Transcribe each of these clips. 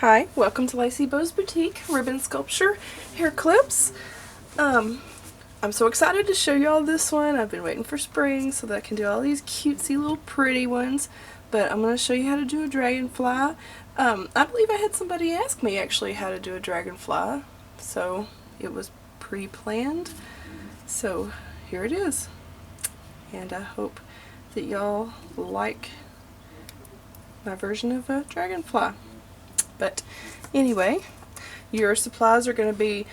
Hi, welcome to Lacey Bow's Boutique Ribbon Sculpture Hair Clips. I'm so excited to show y'all this one. I've been waiting for spring so that I can do all these cutesy little pretty ones, but I'm going to show you how to do a dragonfly. I believe I had somebody ask me actually how to do a dragonfly, so it was pre-planned. So here it is, and I hope that y'all like my version of a dragonfly. But anyway, your supplies are going to be,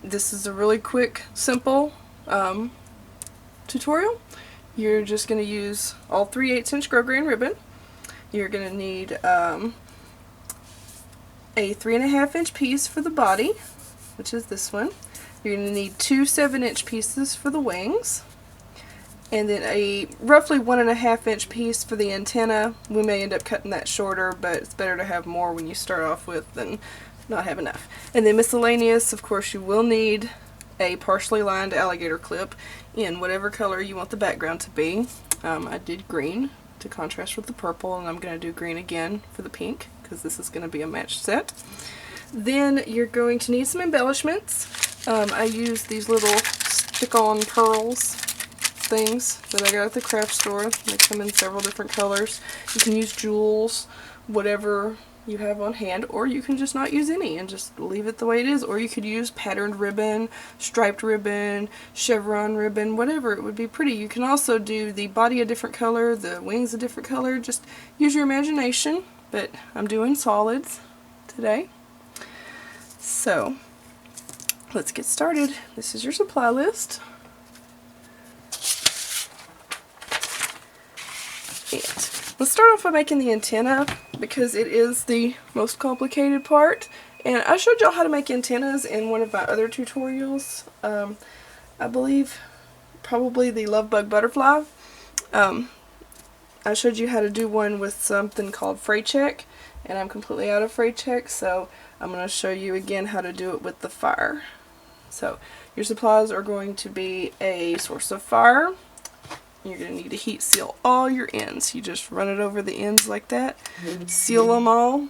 this is a really quick, simple tutorial. You're just going to use all 3/8" grosgrain ribbon. You're going to need a 3.5" piece for the body, which is this one. You're going to need 2 7" pieces for the wings, and then a roughly 1.5" piece for the antenna. We may end up cutting that shorter, but it's better to have more when you start off with than not have enough. And then miscellaneous, of course, you will need a partially lined alligator clip in whatever color you want the background to be. I did green to contrast with the purple, and I'm going to do green again for the pink because this is going to be a matched set. Then you're going to need some embellishments. I use these little stick-on pearls things that I got at the craft store. They come in several different colors. You can use jewels, whatever you have on hand, or you can just not use any and just leave it the way it is, or you could use patterned ribbon, striped ribbon, chevron ribbon, whatever. It would be pretty. You can also do the body a different color, the wings a different color. Just use your imagination, but I'm doing solids today. So let's get started. This is your supply list. Let's start off by making the antenna because it is the most complicated part. And I showed y'all how to make antennas in one of my other tutorials. I believe probably the Love Bug Butterfly. I showed you how to do one with something called fray check, and I'm completely out of fray check, so I'm going to show you again how to do it with the fire. So your supplies are going to be a source of fire. You're going to need to heat seal all your ends. You just run it over the ends like that. Seal them all.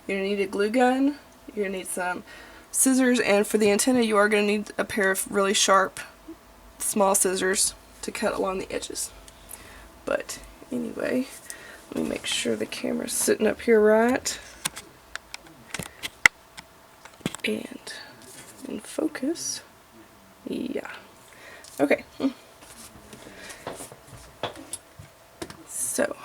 You're going to need a glue gun. You're going to need some scissors, and for the antenna you are going to need a pair of really sharp small scissors to cut along the edges. But anyway, let me make sure the camera's sitting up here right. And in focus. Yeah. Okay. So,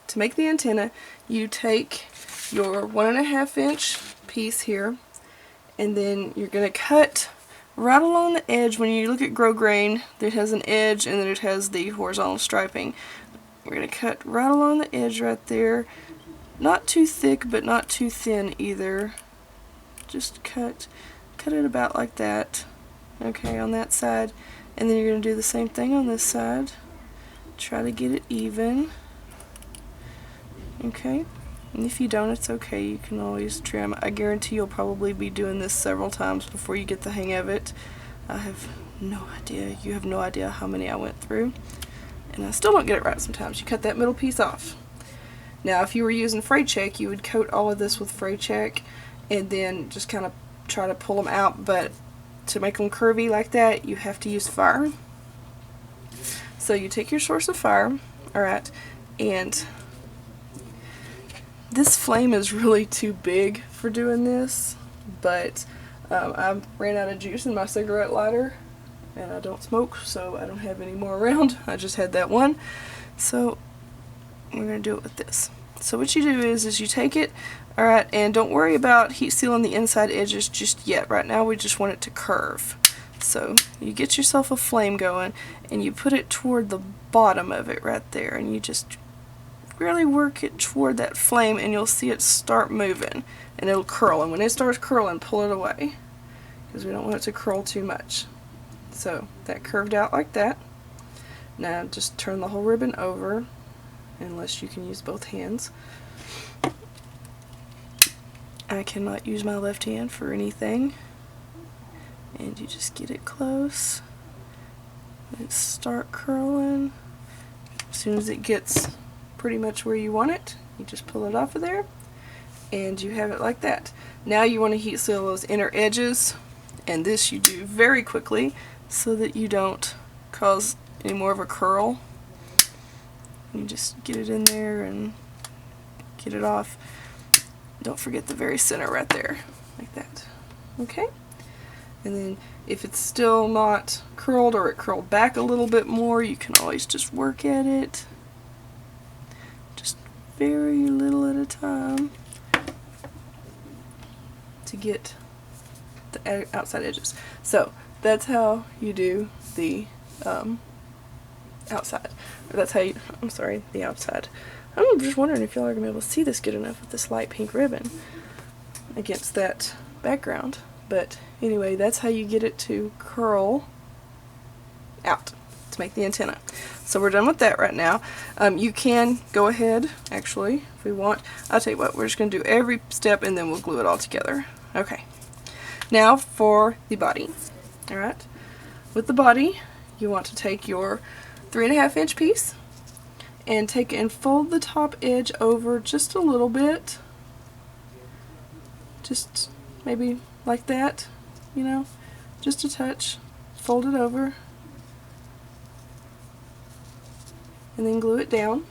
to make the antenna, you take your 1.5" piece here, and then you're going to cut right along the edge. When you look at grosgrain, it has an edge and then it has the horizontal striping. We're going to cut right along the edge right there. Not too thick, but not too thin either. Just cut it about like that. Okay, on that side. And then you're going to do the same thing on this side. Try to get it even. Okay, and if you don't, it's okay. You can always trim. I guarantee you'll probably be doing this several times before you get the hang of it. I have no idea. You have no idea how many I went through. And I still don't get it right sometimes. You cut that middle piece off. Now, if you were using fray check, you would coat all of this with fray check and then just kind of try to pull them out. But to make them curvy like that, you have to use fire. So you take your source of fire, alright, and this flame is really too big for doing this, but I ran out of juice in my cigarette lighter, and I don't smoke, so I don't have any more around. I just had that one, so we're going to do it with this. So what you do is you take it, alright, and don't worry about heat sealing the inside edges just yet. Right now we just want it to curve. So you get yourself a flame going and you put it toward the bottom of it right there, and you just really work it toward that flame, and you'll see it start moving and it'll curl, and when it starts curling, pull it away because we don't want it to curl too much. So that curved out like that. Now just turn the whole ribbon over, unless you can use both hands. I cannot use my left hand for anything. And you just get it close and start curling. As soon as it gets pretty much where you want it, you just pull it off of there and you have it like that. Now you want to heat seal those inner edges, and this you do very quickly so that you don't cause any more of a curl. You just get it in there and get it off. Don't forget the very center right there, like that. Okay? And then if it's still not curled or it curled back a little bit more, you can always just work at it. Just very little at a time to get the outside edges. So that's how you do the outside. Or that's how you, I'm sorry, the outside. I'm just wondering if y'all are going to be able to see this good enough with this light pink ribbon against that background. But anyway, that's how you get it to curl out to make the antenna. So we're done with that right now. You can go ahead, actually, if we want. I'll tell you what, we're just going to do every step and then we'll glue it all together. Okay. Now for the body. Alright. With the body, you want to take your 3.5 inch piece and take and fold the top edge over just a little bit. Just maybe like that, you know, just a touch. Fold it over and then glue it down.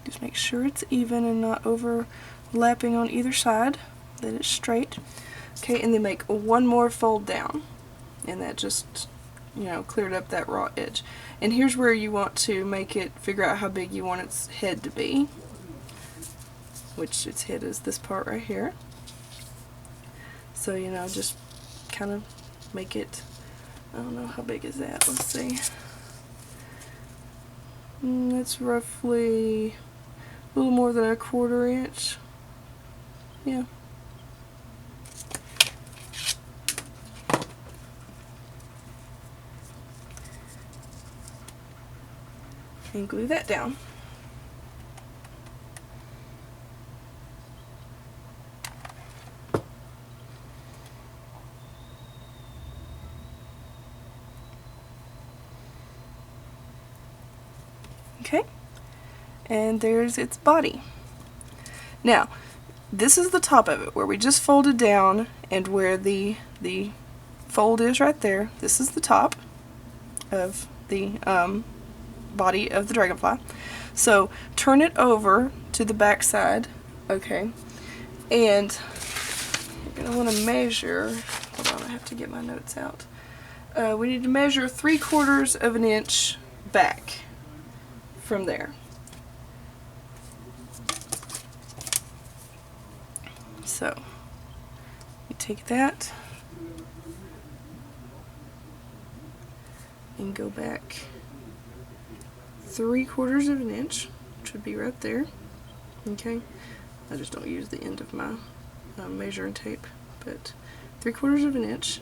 Just make sure it's even and not overlapping on either side, that it's straight. Okay, and then make one more fold down, and that just, you know, cleared up that raw edge. And here's where you want to make it, figure out how big you want its head to be, which its head is this part right here. So, you know, just kind of make it, I don't know, how big is that? Let's see. That's roughly a little more than 1/4 inch. Yeah. And glue that down. Okay, and there's its body. Now, this is the top of it, where we just folded down, and where the fold is right there. This is the top of the body of the dragonfly. So turn it over to the back side, okay, and you're going to want to measure, hold on, I have to get my notes out. We need to measure 3/4 inch back from there. So you take that and go back 3/4 inch, which would be right there. Okay, I just don't use the end of my measuring tape, but 3/4 inch.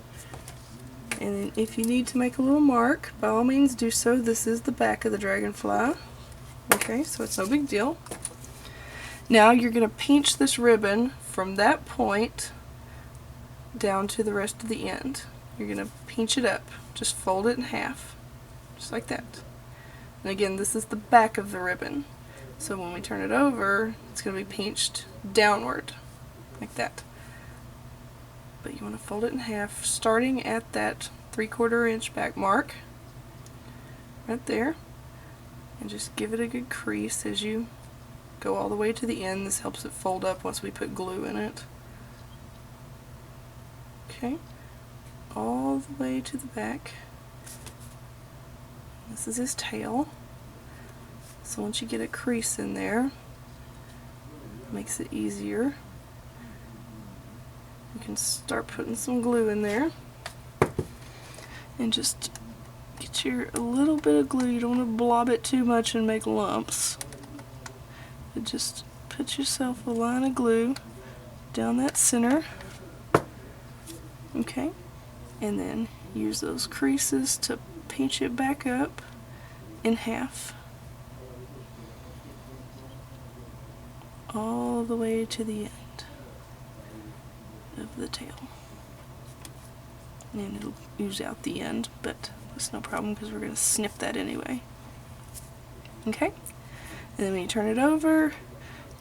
And then if you need to make a little mark, by all means do so. This is the back of the dragonfly. Okay, so it's no big deal. Now you're going to pinch this ribbon from that point down to the rest of the end. You're going to pinch it up. Just fold it in half. Just like that. And again, this is the back of the ribbon. So when we turn it over, it's going to be pinched downward. Like that. But you want to fold it in half, starting at that 3/4 inch back mark. Right there. And just give it a good crease as you go all the way to the end. This helps it fold up once we put glue in it. Okay, all the way to the back. This is his tail. So once you get a crease in there, it makes it easier. You can start putting some glue in there. And just get a little bit of glue. You don't want to blob it too much and make lumps. But just put yourself a line of glue down that center. Okay, and then use those creases to pinch it back up in half. All the way to the end of the tail. and it'll ooze out the end, but it's no problem because we're going to snip that anyway. Okay, and then when you turn it over,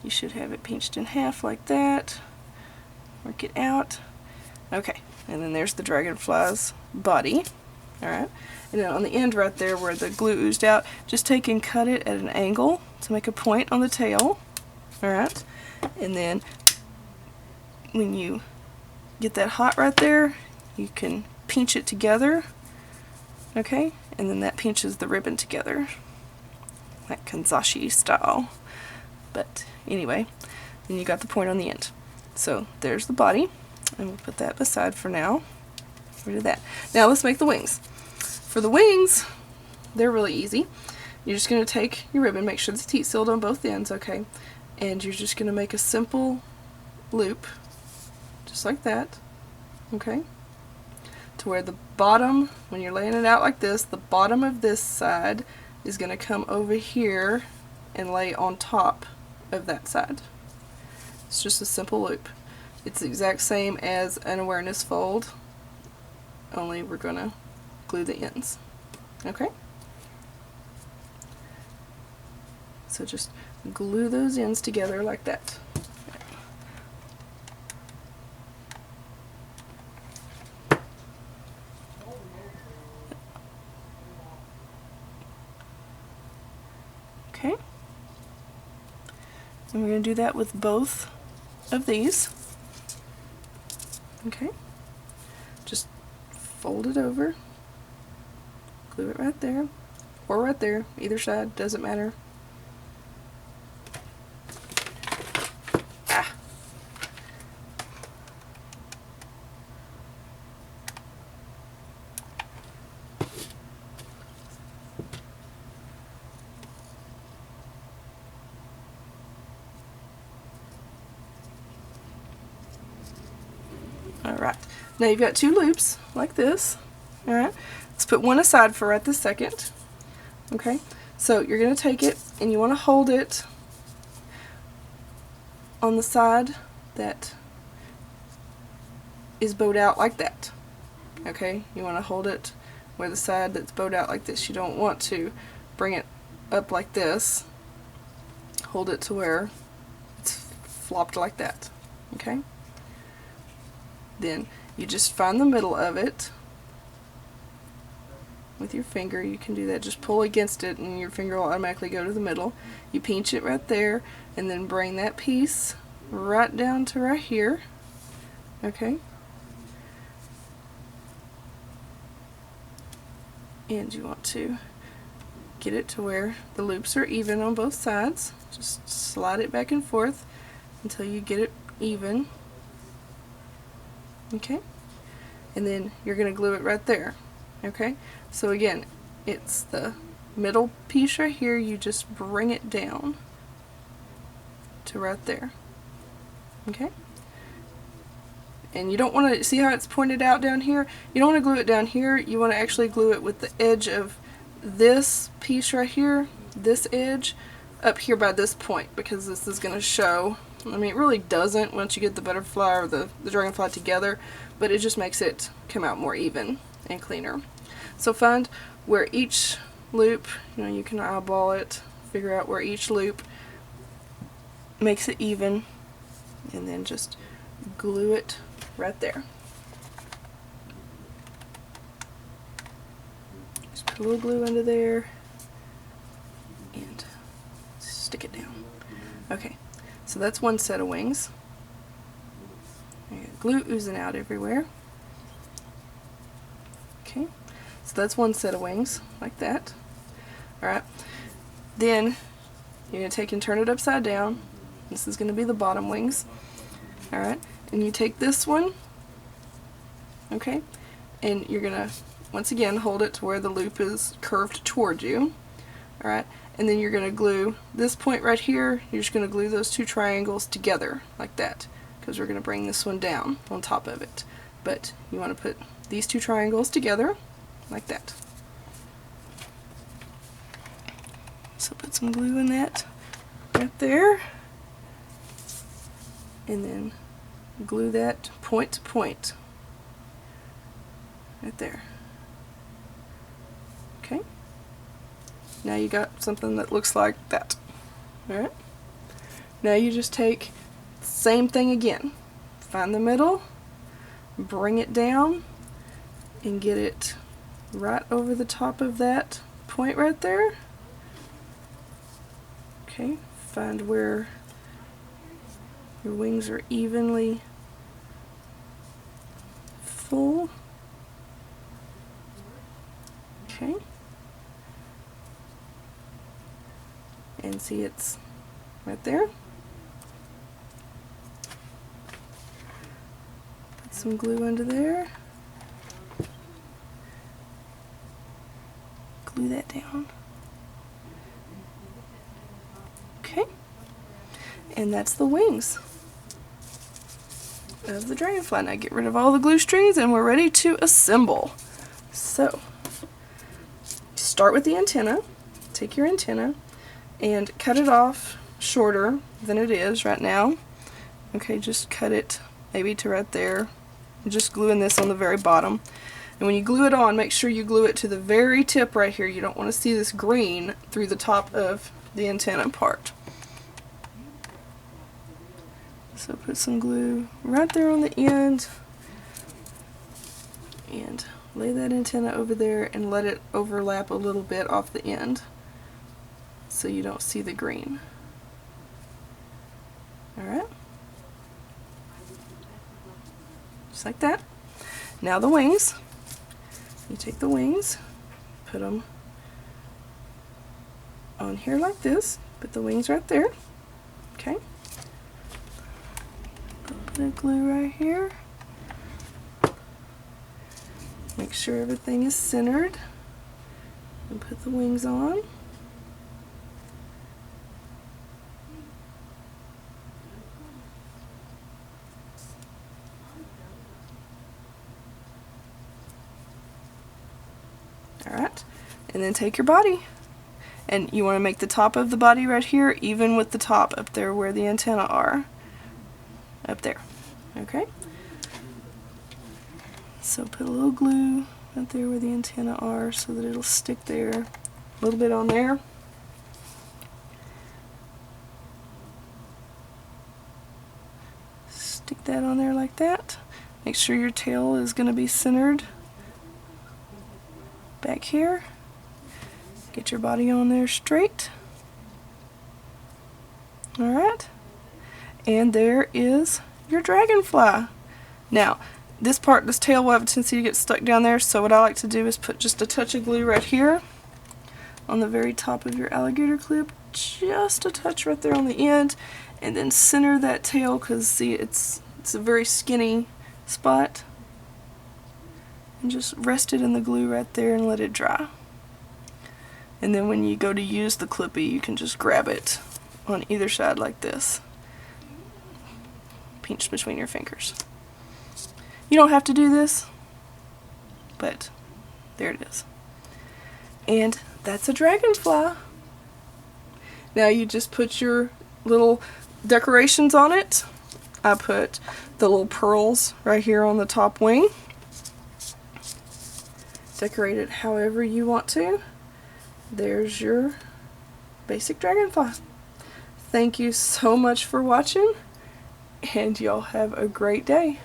you should have it pinched in half like that. Work it out. Okay, and then there's the dragonfly's body. Alright, and then on the end right there where the glue oozed out, just take and cut it at an angle to make a point on the tail. Alright, and then when you get that hot right there, you can pinch it together. Okay, and then that pinches the ribbon together, like kanzashi style. But anyway, then you got the point on the end. So there's the body, and we'll put that beside for now. Get rid of that. Now let's make the wings. For the wings, they're really easy. You're just going to take your ribbon, make sure it's heat sealed on both ends, okay? And you're just going to make a simple loop, just like that, okay? To where the bottom, when you're laying it out like this, the bottom of this side is going to come over here and lay on top of that side. It's just a simple loop. It's the exact same as an awareness fold, only we're going to glue the ends. Okay? So just glue those ends together like that. Okay? And we're going to do that with both of these. Okay? Just fold it over, glue it right there, or right there, either side, doesn't matter. Ah. Alright, now you've got two loops like this. Alright, let's put one aside for right this second. Okay, so you're going to take it and you want to hold it on the side that is bowed out like that. Okay, you want to hold it where the side that's bowed out like this. You don't want to bring it up like this. Hold it to where it's flopped like that. Okay, then you just find the middle of it with your finger. You can do that, just pull against it and your finger will automatically go to the middle. You pinch it right there and then bring that piece right down to right here. Okay, and you want to get it to where the loops are even on both sides. Just slide it back and forth until you get it even. Okay, and then you're going to glue it right there. Okay, so again, it's the middle piece right here. You just bring it down to right there. Okay, and you don't want to see how it's pointed out down here. You don't want to glue it down here. You want to actually glue it with the edge of this piece right here, this edge up here by this point, because this is going to show. I mean, it really doesn't once you get the butterfly or the dragonfly together, but it just makes it come out more even and cleaner. So find where each loop, you can eyeball it, figure out where each loop makes it even, and then just glue it right there. Just put a little glue under there and stick it down. Okay, so that's one set of wings. You got glue oozing out everywhere. Okay, so that's one set of wings, like that. Alright, then you're going to take and turn it upside down. This is going to be the bottom wings. Alright, and you take this one, okay, and you're going to, once again, hold it to where the loop is curved toward you. Alright, and then you're going to glue this point right here. You're just going to glue those two triangles together, like that, because we're going to bring this one down on top of it. But you want to put these two triangles together like that. So put some glue in that right there, and then glue that point to point. right there. Okay, now you got something that looks like that. Alright, now you just take the same thing again, find the middle, bring it down, and get it right over the top of that point right there. Okay, find where your wings are evenly full. Okay, and see it's right there. Put some glue under there. Glue that down. Okay, and that's the wings of the dragonfly. Now get rid of all the glue strings and we're ready to assemble. So, start with the antenna. Take your antenna and cut it off shorter than it is right now. Okay, just cut it maybe to right there. Just gluing this on the very bottom. And when you glue it on, make sure you glue it to the very tip right here. You don't want to see this green through the top of the antenna part. So put some glue right there on the end and lay that antenna over there and let it overlap a little bit off the end so you don't see the green. Alright, just like that. Now the wings. You take the wings, put them on here like this, put the wings right there. Okay, put a glue right here. Make sure everything is centered and put the wings on. Alright, and then take your body. And you want to make the top of the body right here even with the top up there where the antenna are. Up there. Okay? So put a little glue right there where the antenna are so that it'll stick there. A little bit on there. Stick that on there like that. Make sure your tail is going to be centered back here. Get your body on there straight. Alright. And there is your dragonfly. Now, this tail will have a tendency to get stuck down there, so what I like to do is put just a touch of glue right here on the very top of your alligator clip, just a touch right there on the end, and then center that tail, because see, it's a very skinny spot, and just rest it in the glue right there and let it dry. And then when you go to use the clippy, you can just grab it on either side like this, pinch between your fingers. You don't have to do this, but there it is. And that's a dragonfly. Now you just put your little decorations on it. I put the little pearls right here on the top wing. Decorate it however you want to. There's your basic dragonfly. Thank you so much for watching, and y'all have a great day.